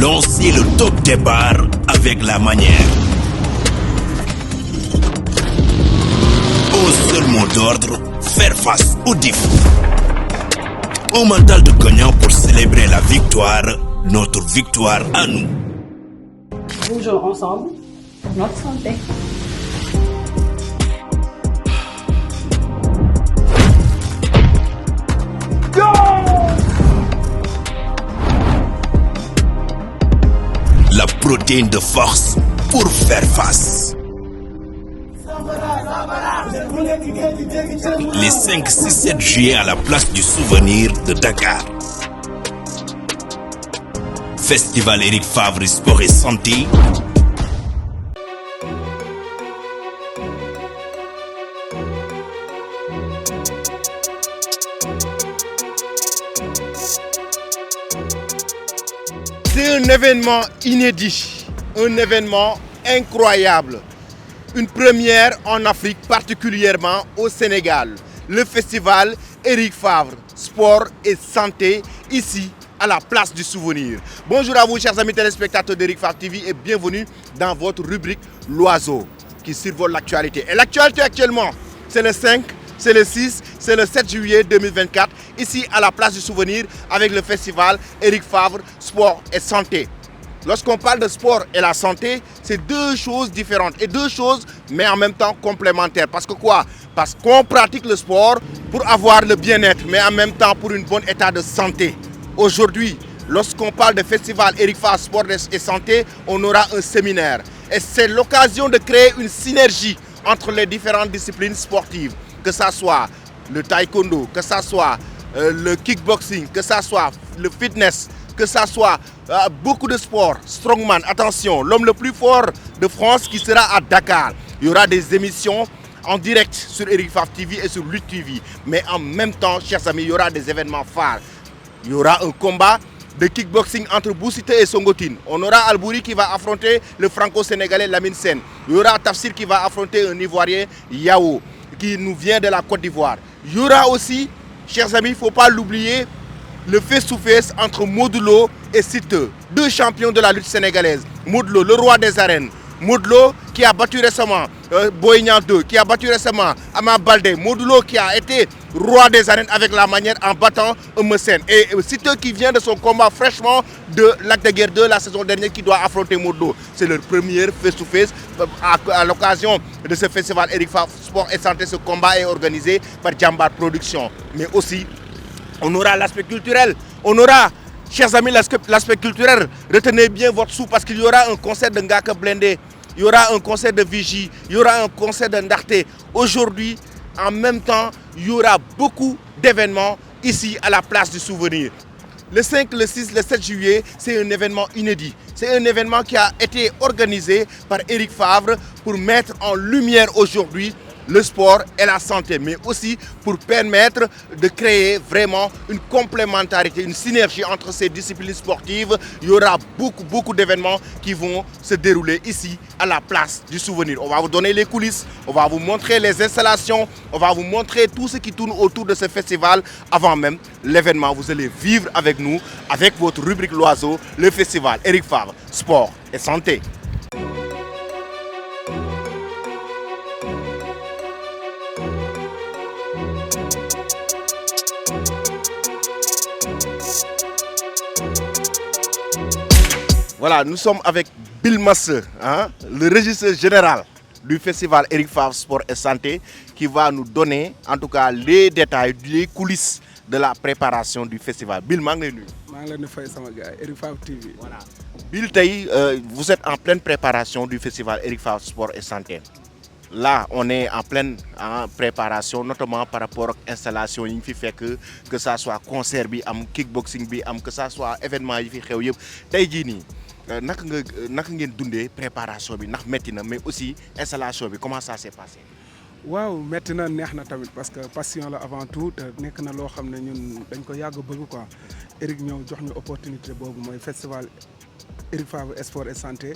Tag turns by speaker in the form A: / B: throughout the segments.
A: Lancez le top départ avec la manière. Un seul mot d'ordre, faire face au défi. Un mental de gagnant pour célébrer la victoire, notre victoire à nous.
B: Bougeons ensemble pour notre santé.
A: La protéine de force pour faire face. Les 5, 6, 7 juillet à la place du souvenir de Dakar. Festival Eric Favre Sport et Santé.
C: C'est un événement inédit, un événement incroyable. Une première en Afrique, particulièrement au Sénégal. Le festival Eric Favre, Sport et Santé, ici à la place du souvenir. Bonjour à vous, chers amis téléspectateurs d'Eric Favre TV et bienvenue dans votre rubrique L'Oiseau qui survole l'actualité. Et l'actualité actuellement, c'est le 5, c'est le 6, c'est le 7 juillet 2024, ici à la place du souvenir avec le festival Eric Favre, Sport et Santé. Lorsqu'on parle de sport et la santé, c'est deux choses différentes et deux choses, mais en même temps complémentaires. Parce que quoi? Parce qu'on pratique le sport pour avoir le bien-être, mais en même temps pour un bon état de santé. Aujourd'hui, lorsqu'on parle de festival Eric Favre, Sport et Santé, on aura un séminaire. Et c'est l'occasion de créer une synergie entre les différentes disciplines sportives. Que ça soit le taekwondo, que ça soit le kickboxing, que ça soit le fitness, que ça soit beaucoup de sports, strongman, attention, l'homme le plus fort de France qui sera à Dakar. Il y aura des émissions en direct sur Eric Favre TV et sur Lutte TV. Mais en même temps, chers amis, il y aura des événements phares. Il y aura un combat de kickboxing entre Boussité et Songotine. On aura Albouri qui va affronter le franco-sénégalais Lamine Sen. Il y aura Tafsir qui va affronter un Ivoirien Yao qui nous vient de la Côte d'Ivoire. Il y aura aussi, chers amis, il ne faut pas l'oublier, le face-to-face entre Modulo et Siteu, deux champions de la lutte sénégalaise. Modulo, le roi des arènes. Modulo qui a battu récemment Boy Niang 2, qui a battu récemment Ama Baldé. Modulo qui a été roi des arènes avec la manière en battant Eumeu Sène. Et Siteu qui vient de son combat fraîchement de Lac de Guerre 2 la saison dernière qui doit affronter Modulo. C'est leur premier face-to-face. À l'occasion de ce festival Eric Favre Sport et Santé, ce combat est organisé par Jambar Production. Mais aussi, on aura l'aspect culturel. On aura, chers amis, l'aspect culturel. Retenez bien votre sou parce qu'il y aura un concert de Ngaka Blindé. Il y aura un concert de Vigie. Il y aura un concert de Ndarte. Aujourd'hui, en même temps, il y aura beaucoup d'événements ici à la place du souvenir. Le 5, le 6, le 7 juillet, c'est un événement inédit. C'est un événement qui a été organisé par Eric Favre pour mettre en lumière aujourd'hui le sport et la santé, mais aussi pour permettre de créer vraiment une complémentarité, une synergie entre ces disciplines sportives. Il y aura beaucoup d'événements qui vont se dérouler ici à la place du souvenir. On va vous donner les coulisses, on va vous montrer les installations, on va vous montrer tout ce qui tourne autour de ce festival. Avant même l'événement, vous allez vivre avec nous, avec votre rubrique L'Oiseau, le festival Eric Favre, Sport et Santé. Voilà, nous sommes avec Bill Masse, le régisseur général du festival Eric Favre Sport et Santé, qui va nous donner en tout cas les détails, les coulisses de la préparation du festival. Bill, maa ngi lay nuyu.
D: maa ngi leen di fay sama gars Eric Favre TV.
C: Voilà. Bill, vous êtes en pleine préparation du festival Eric Favre Sport et Santé. Là, on est en pleine préparation, notamment par rapport à l'installation yi fi fekk, que ça soit concert bi am, kickboxing bi am, que ça soit événement yi fi xew yëpp. Tey jii nii naka ngeen dundee préparation bi ndax métti na, mais aussi installation bi comment ça s'est passé?
D: waaw métti na neex na tamit parce que passion la avant tout te nekk na loo xam ne ñun dañ ko yàgg bëgg quoi. Eric ñëw jox ñu opportunité boobu mooy festival Eric Favre Sport et Santé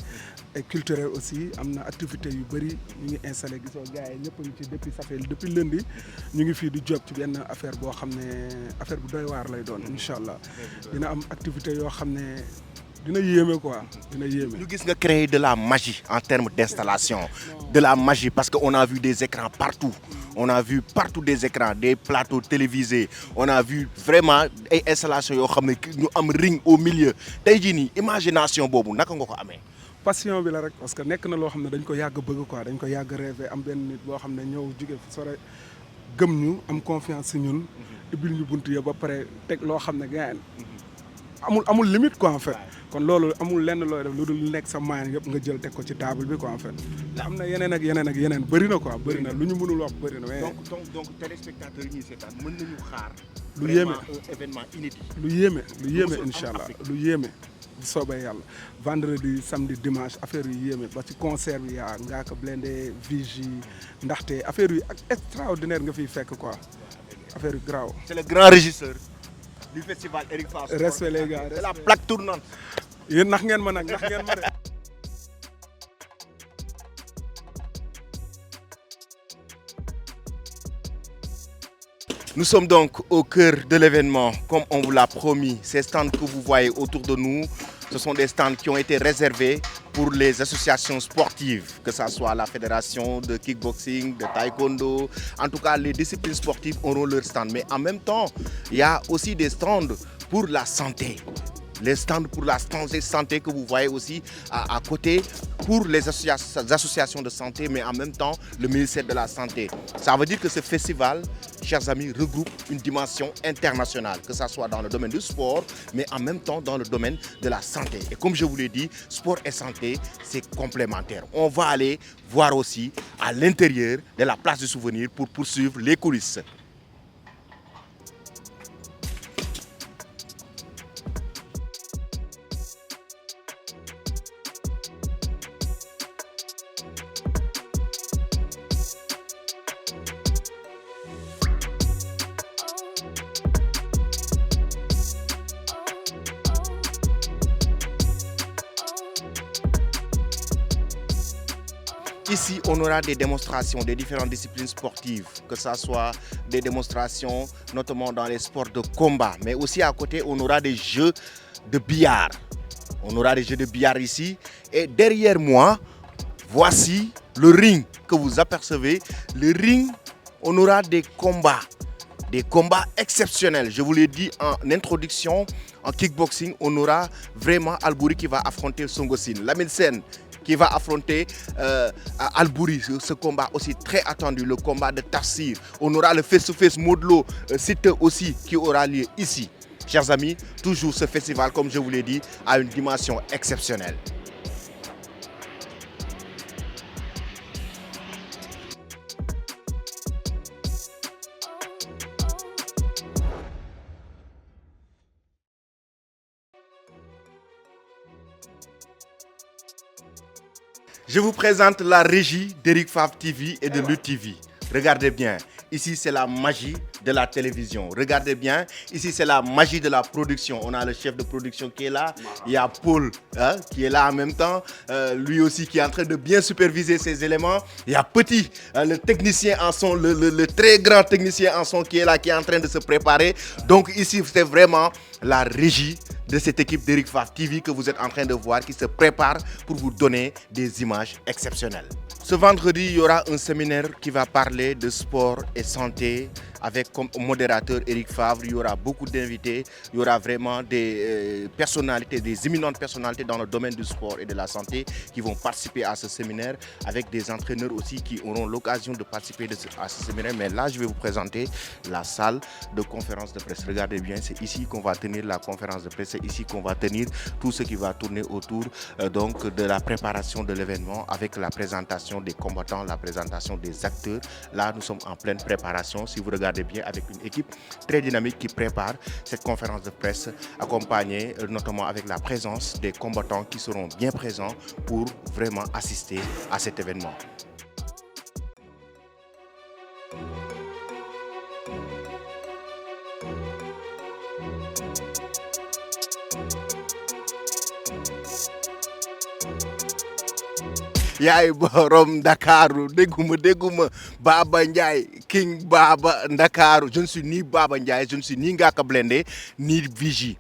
D: et culturel aussi am na activité yu bëri ñu ngi installé gisoo gars yi ñëpp a ngi ci depuis lundi ñu ngi fii di job ci benn affaire boo xam ne affaire bu doy waar lay doon incha allah dina am activité yoo xam ne dina yéeme quoi dina yéeme.
C: Nous avons créé de la magie en termes d'installation, de la magie parce qu'on a vu des écrans partout. On a vu partout des écrans, des plateaux télévisés. On a vu vraiment des installations nous avons ring au milieu. Tey jii nii imagination boobu naka nga ko amee.
D: Passion bi la rek parce que nekk na loo xam ne dañ ko yàgg bëgg quoi dañ ko yàgg rêvé am benn nit boo xam ne ñëw jóge fu sore gëm ñu am confiance si ñun. ubbil ñu bunt ya ba pare teg loo xam ne gars amul limite quoi en fait. kon loolu amul lenn looy def lu dul nekk sa moyen yëpp nga jël teg ko ci table bi quoi en fait. am na yeneen ak yeneen bëri na quoi bëri na lu ñu mënul wax bëri na.
C: donc téléspectateurs yi ñuy seetaan mën nañu xaar.
D: lu yéeme
C: un événement inédit.
D: lu yéeme incha allah lu yéeme. bu soobee yàlla vendredi samedi dimanche affaire yu yéeme ba ci concert bi yaa Ngaaka Blindé Vigie ndaxte affaire yu ak extraordinaire nga fiy fekk quoi affaire yu grave.
C: C'est le grand régisseur du festival Eric Favre.
D: Respect les gars.
C: C'est la plaque tournante.
D: yéen nax ngeen ma nag nax ngeen ma de.
C: Nous sommes donc au cœur de l'événement, comme on vous l'a promis. Ces stands que vous voyez autour de nous, ce sont des stands qui ont été réservés pour les associations sportives, que ce soit la fédération de kickboxing, de taekwondo. En tout cas, les disciplines sportives auront leur stand. Mais en même temps, il y a aussi des stands pour la santé. Les stands pour la santé que vous voyez aussi à côté pour les associations de santé, mais en même temps le ministère de la Santé. Ça veut dire que ce festival, chers amis, regroupe une dimension internationale, que ce soit dans le domaine du sport, mais en même temps dans le domaine de la santé. Et comme je vous l'ai dit, sport et santé, c'est complémentaire. On va aller voir aussi à l'intérieur de la place du souvenir pour poursuivre les coulisses. Ici, on aura des démonstrations des différentes disciplines sportives, que ce soit des démonstrations notamment dans les sports de combat, mais aussi à côté, on aura des jeux de billard. On aura des jeux de billard ici. Et derrière moi, voici le ring que vous apercevez. Le ring, on aura des combats exceptionnels. Je vous l'ai dit en introduction, en kickboxing, on aura vraiment Albouri qui va affronter Songosin. Lamine Sène qui va affronter Albouri, ce combat aussi très attendu, le combat de Tafsir. On aura le face-to-face Modlo Site aussi qui aura lieu ici. Chers amis, toujours ce festival, comme je vous l'ai dit, a une dimension exceptionnelle. Je vous présente la régie d'Eric Favre TV et de Lutte TV. Regardez bien, ici c'est la magie de la télévision. Regardez bien, ici c'est la magie de la production. On a le chef de production qui est là. Il y a Paul qui est là en même temps. Lui aussi qui est en train de bien superviser ces éléments. Il y a Petit, le technicien en son, le très grand technicien en son qui est là, qui est en train de se préparer. Donc ici c'est vraiment la régie de cette équipe d'Eric Favre TV que vous êtes en train de voir, qui se prépare pour vous donner des images exceptionnelles. Ce vendredi, il y aura un séminaire qui va parler de sport et santé avec comme modérateur Eric Favre. Il y aura beaucoup d'invités, il y aura vraiment des personnalités, des éminentes personnalités dans le domaine du sport et de la santé qui vont participer à ce séminaire, avec des entraîneurs aussi qui auront l'occasion de participer à ce séminaire. Mais là, je vais vous présenter la salle de conférence de presse. Regardez bien, c'est ici qu'on va tenir la conférence de presse, c'est ici qu'on va tenir tout ce qui va tourner autour donc de la préparation de l'événement, avec la présentation des combattants, la présentation des acteurs. Là, nous sommes en pleine préparation. Si vous regardez bien, avec une équipe très dynamique qui prépare cette conférence de presse, accompagnée notamment avec la présence des combattants qui seront bien présents pour vraiment assister à cet événement. yaay borom Ndakaaru dégguma Baba Ndiaye King Baba Ndakaaru. Je ne suis ni Baba Ndiaye, je ne suis ni Ngaaka Blindé, ni Vigie.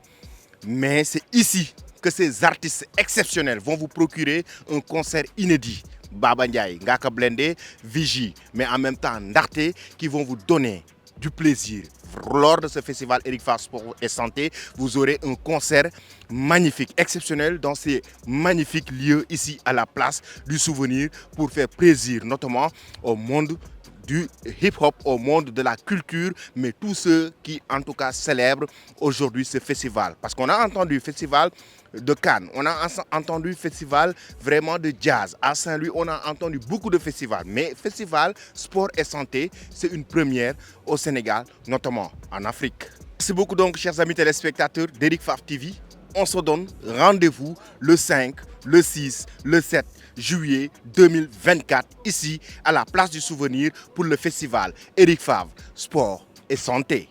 C: Mais c'est ici que ces artistes exceptionnels vont vous procurer un concert inédit. Baba Ndiaye, Ngaka Blindé, Vigie, mais en même temps Ndarté, qui vont vous donner du plaisir. Lors de ce festival Eric Favre Sport et Santé, vous aurez un concert magnifique, exceptionnel dans ces magnifiques lieux ici à la place du Souvenir pour faire plaisir notamment au monde du hip-hop, au monde de la culture, mais tous ceux qui en tout cas célèbrent aujourd'hui ce festival. Parce qu'on a entendu festival de Cannes, on a entendu festival vraiment de jazz. À Saint-Louis, on a entendu beaucoup de festivals. Mais festival sport et santé, c'est une première au Sénégal, notamment en Afrique. Merci beaucoup donc, chers amis téléspectateurs d'Eric Favre TV. On se donne rendez-vous le 5, le 6, le 7 juillet 2024 ici à la place du Souvenir pour le festival Eric Favre Sport et Santé.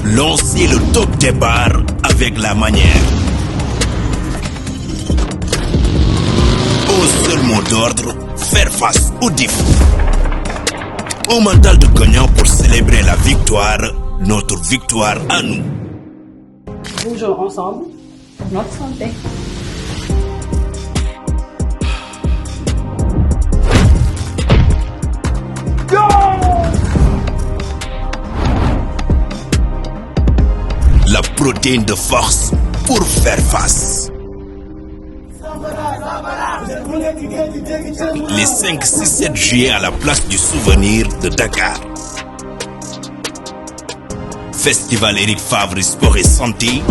A: Lancez le top départ avec la manière. Au seul mot d'ordre, faire face au défi. Un mental de gagnant pour célébrer la victoire, notre victoire à nous.
B: Bougeons ensemble pour notre santé.
A: La protéine de force pour faire face. Les 5, 6, 7 juillet à la place du Souvenir de Dakar. Festival Eric Favre Sport et Santé